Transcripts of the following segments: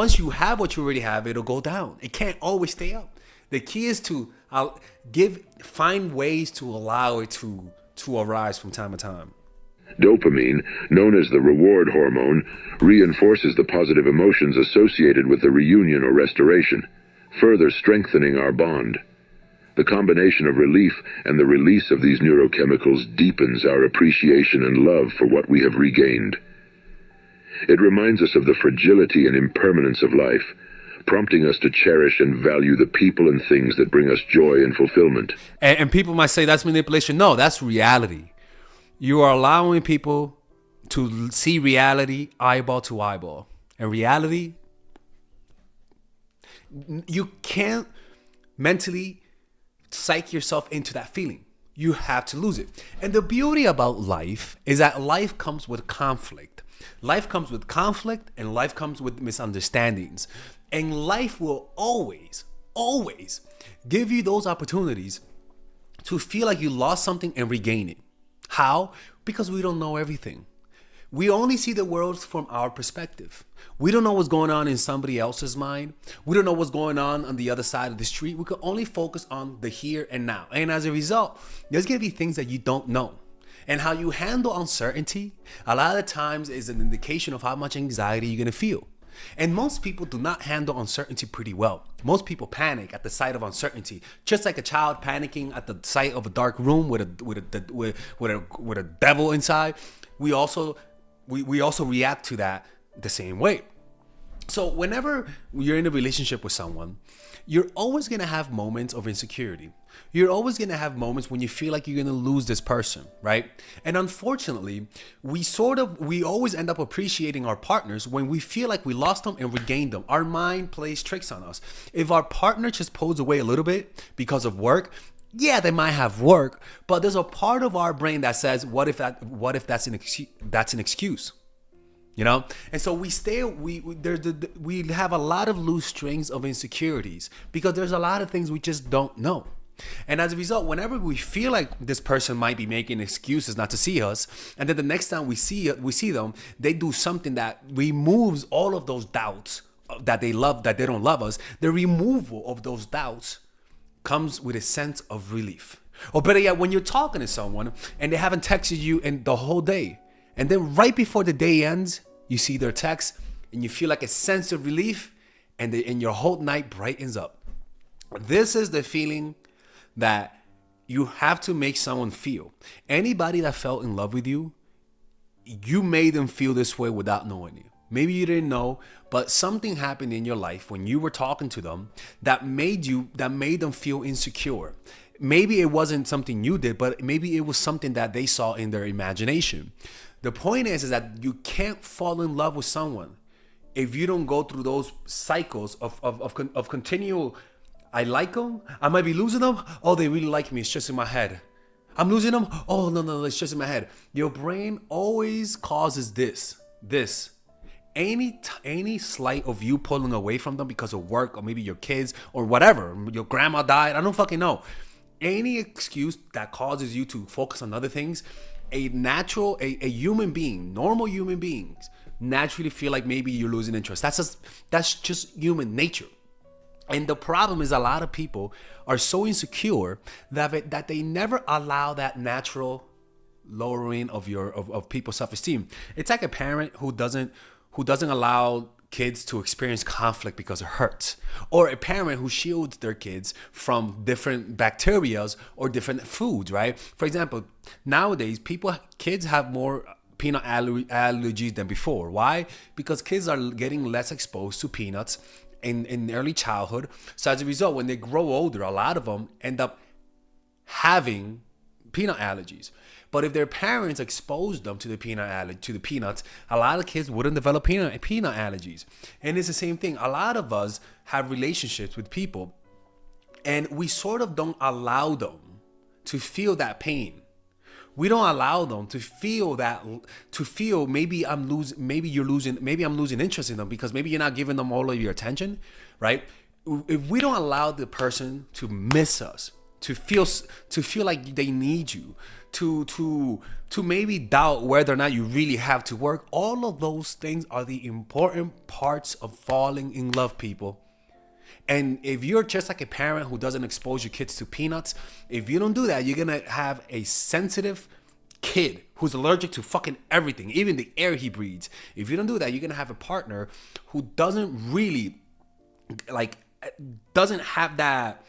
Once you have what you already have, it'll go down. It can't always stay up. The key is to find ways to allow it to arise from time to time. Dopamine, known as the reward hormone, reinforces the positive emotions associated with the reunion or restoration, further strengthening our bond. The combination of relief and the release of these neurochemicals deepens our appreciation and love for what we have regained. It reminds us of the fragility and impermanence of life, prompting us to cherish and value the people and things that bring us joy and fulfillment. And people might say that's manipulation. No, that's reality. You are allowing people to see reality eyeball to eyeball. And reality, you can't mentally psych yourself into that feeling. You have to lose it. And the beauty about life is that life comes with conflict. Life comes with conflict, and life comes with misunderstandings. And life will always, always give you those opportunities to feel like you lost something and regain it. How? Because we don't know everything. We only see the world from our perspective. We don't know what's going on in somebody else's mind. We don't know what's going on the other side of the street. We can only focus on the here and now. And as a result, there's going to be things that you don't know. And how you handle uncertainty, a lot of times is an indication of how much anxiety you're going to feel. And most people do not handle uncertainty pretty well. Most people panic at the sight of uncertainty, just like a child panicking at the sight of a dark room with a devil inside. We also react to that the same way. So whenever you're in a relationship with someone, you're always going to have moments of insecurity. You're always going to have moments when you feel like you're going to lose this person, right? And unfortunately, we always end up appreciating our partners when we feel like we lost them and regained them. Our mind plays tricks on us. If our partner just pulls away a little bit because of work, yeah, they might have work, but there's a part of our brain that says, what if that's an excuse? You know, and so we have a lot of loose strings of insecurities because there's a lot of things we just don't know. And as a result, whenever we feel like this person might be making excuses not to see us, and then the next time we see them, they do something that removes all of those doubts that they don't love us. The removal of those doubts comes with a sense of relief. Or better yet, when you're talking to someone and they haven't texted you in the whole day, and then right before the day ends, you see their text and you feel like a sense of relief, and your whole night brightens up. This is the feeling that you have to make someone feel. Anybody that fell in love with you, you made them feel this way without knowing you. Maybe you didn't know, but something happened in your life when you were talking to them that made them feel insecure. Maybe it wasn't something you did, but maybe it was something that they saw in their imagination. The point is that you can't fall in love with someone if you don't go through those cycles of continual, I like them, I might be losing them, oh, they really like me, it's just in my head. I'm losing them, oh, no, it's just in my head. Your brain always causes this. Any slight of you pulling away from them because of work or maybe your kids or whatever, your grandma died, I don't fucking know. Any excuse that causes you to focus on other things, a human being, normal human beings, naturally feel like maybe you're losing interest. That's just human nature. And the problem is a lot of people are so insecure that they never allow that natural lowering of people's self-esteem. It's like a parent who doesn't allow kids to experience conflict because it hurts, or a parent who shields their kids from different bacterias or different foods, right? For example, nowadays kids have more peanut allergies than before. Why? Because kids are getting less exposed to peanuts in early childhood. So as a result, when they grow older, a lot of them end up having peanut allergies. But if their parents exposed them to the peanuts, a lot of kids wouldn't develop peanut allergies. And it's the same thing. A lot of us have relationships with people, and we sort of don't allow them to feel that pain. We don't allow them to feel maybe I'm losing interest in them because maybe you're not giving them all of your attention, right? If we don't allow the person to miss us, to feel like they need you, to maybe doubt whether or not you really have to work. All of those things are the important parts of falling in love, people. And if you're just like a parent who doesn't expose your kids to peanuts, if you don't do that, you're gonna have a sensitive kid who's allergic to fucking everything, even the air he breathes. If you don't do that, you're gonna have a partner who doesn't really doesn't have that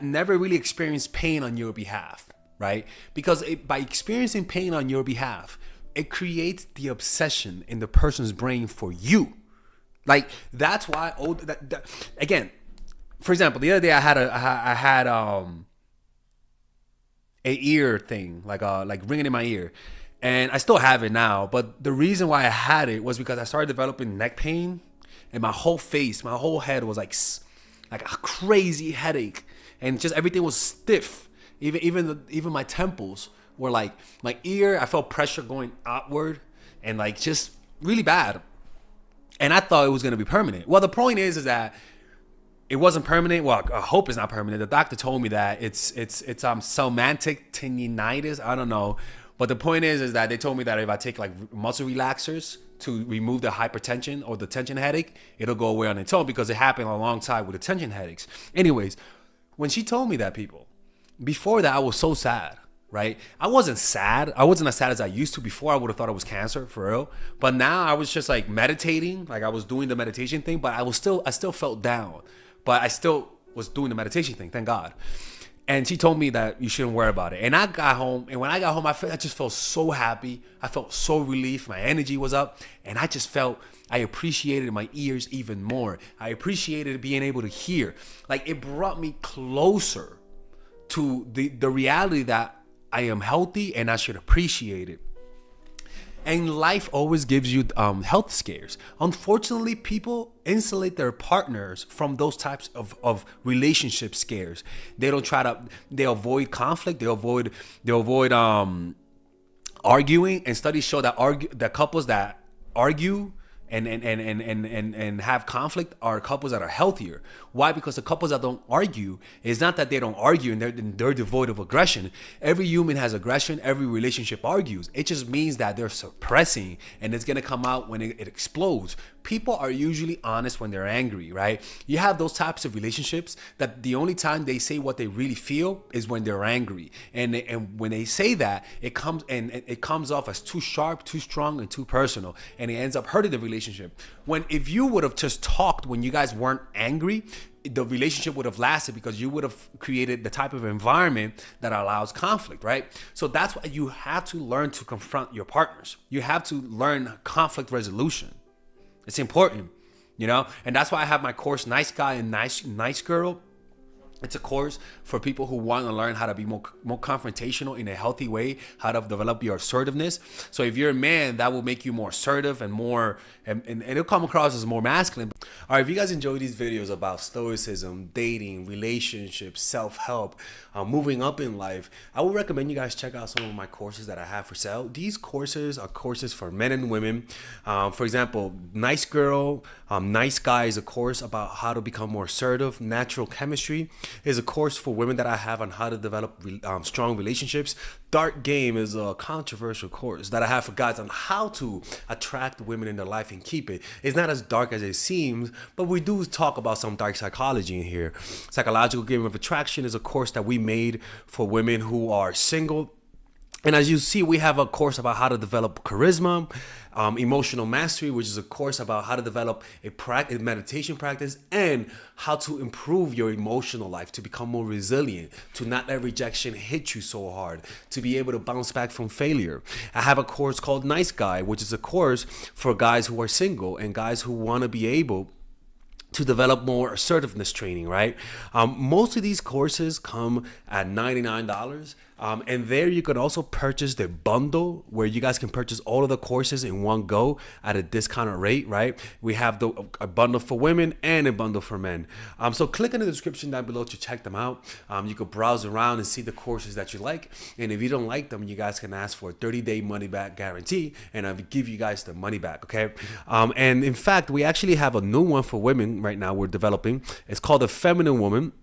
never really experienced pain on your behalf, right? Because by experiencing pain on your behalf, it creates the obsession in the person's brain for you. Like, that's why again, for example, the other day I had a ear thing, like ringing in my ear, and I still have it now. But the reason why I had it was because I started developing neck pain, and my whole face, my whole head was like a crazy headache, and just everything was stiff. Even my temples were like, my ear, I felt pressure going outward, and like just really bad. And I thought it was gonna be permanent. Well, the point is that it wasn't permanent. Well, I hope it's not permanent. The doctor told me that it's somatic tendinitis. I don't know, but the point is that they told me that if I take like muscle relaxers to remove the hypertension or the tension headache, it'll go away on its own, because it happened alongside with the tension headaches. Anyways, when she told me that, people, before that I was so sad. Right? I wasn't sad. I wasn't as sad as I used to. Before, I would have thought it was cancer, for real. But now I was just like meditating, like I was doing the meditation thing, but I still felt down. But I still was doing the meditation thing, thank God. And she told me that you shouldn't worry about it. And I got home, and when I got home, I just felt so happy. I felt so relieved. My energy was up, and I just felt I appreciated my ears even more. I appreciated being able to hear. Like, it brought me closer to the reality that I am healthy and I should appreciate it. And life always gives you health scares. Unfortunately, people insulate their partners from those types of relationship scares. They avoid conflict. They avoid arguing. And studies show that couples that argue and have conflict are couples that are healthier. Why? Because the couples that don't argue, it's not that they don't argue and they're devoid of aggression. Every human has aggression. Every relationship argues. It just means that they're suppressing, and it's gonna come out when it explodes. People are usually honest when they're angry, right? You have those types of relationships that the only time they say what they really feel is when they're angry, and when they say that, it comes off as too sharp, too strong, and too personal, and it ends up hurting the relationship. When if you would have just talked when you guys weren't angry, the relationship would have lasted, because you would have created the type of environment that allows conflict, right? So that's why you have to learn to confront your partners. You have to learn conflict resolution. It's important, and that's why I have my course, Nice Guy and Nice Girl. It's a course for people who want to learn how to be more confrontational in a healthy way, how to develop your assertiveness. So if you're a man, that will make you more assertive and more, and it'll come across as more masculine. All right, if you guys enjoy these videos about stoicism, dating, relationships, self-help, moving up in life, I would recommend you guys check out some of my courses that I have for sale. These courses are courses for men and women. For example, Nice Girl, Nice Guy is a course about how to become more assertive. Natural Chemistry is a course for women that I have on how to develop strong relationships. Dark Game is a controversial course that I have for guys on how to attract women in their life and keep it. It's not as dark as it seems, but we do talk about some dark psychology in here. Psychological Game of Attraction is a course that we made for women who are single. And as you see, we have a course about how to develop charisma, emotional mastery, which is a course about how to develop a meditation practice and how to improve your emotional life, to become more resilient, to not let rejection hit you so hard, to be able to bounce back from failure. I have a course called Nice Guy, which is a course for guys who are single and guys who want to be able to develop more assertiveness training, right? Most of these courses come at $99. And there you can also purchase the bundle where you guys can purchase all of the courses in one go at a discounted rate, right? We have a bundle for women and a bundle for men. So click in the description down below to check them out. You can browse around and see the courses that you like. And if you don't like them, you guys can ask for a 30-day money-back guarantee, and I'll give you guys the money back, okay? And in fact, we actually have a new one for women right now we're developing. It's called The Feminine Woman.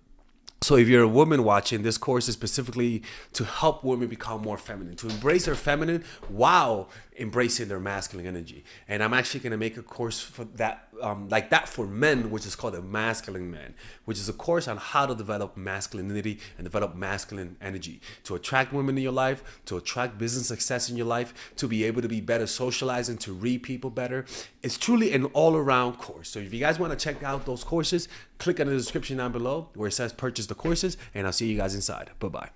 So if you're a woman watching, this course is specifically to help women become more feminine, to embrace their feminine while embracing their masculine energy. And I'm actually going to make a course for that, like that for men, which is called a masculine man, which is a course on how to develop masculinity and develop masculine energy to attract women in your life, to attract business success in your life, to be able to be better socializing, to read people better. It's truly an all-around course. So if you guys want to check out those courses, click on the description down below where it says purchase the courses, and I'll see you guys inside. Bye-bye.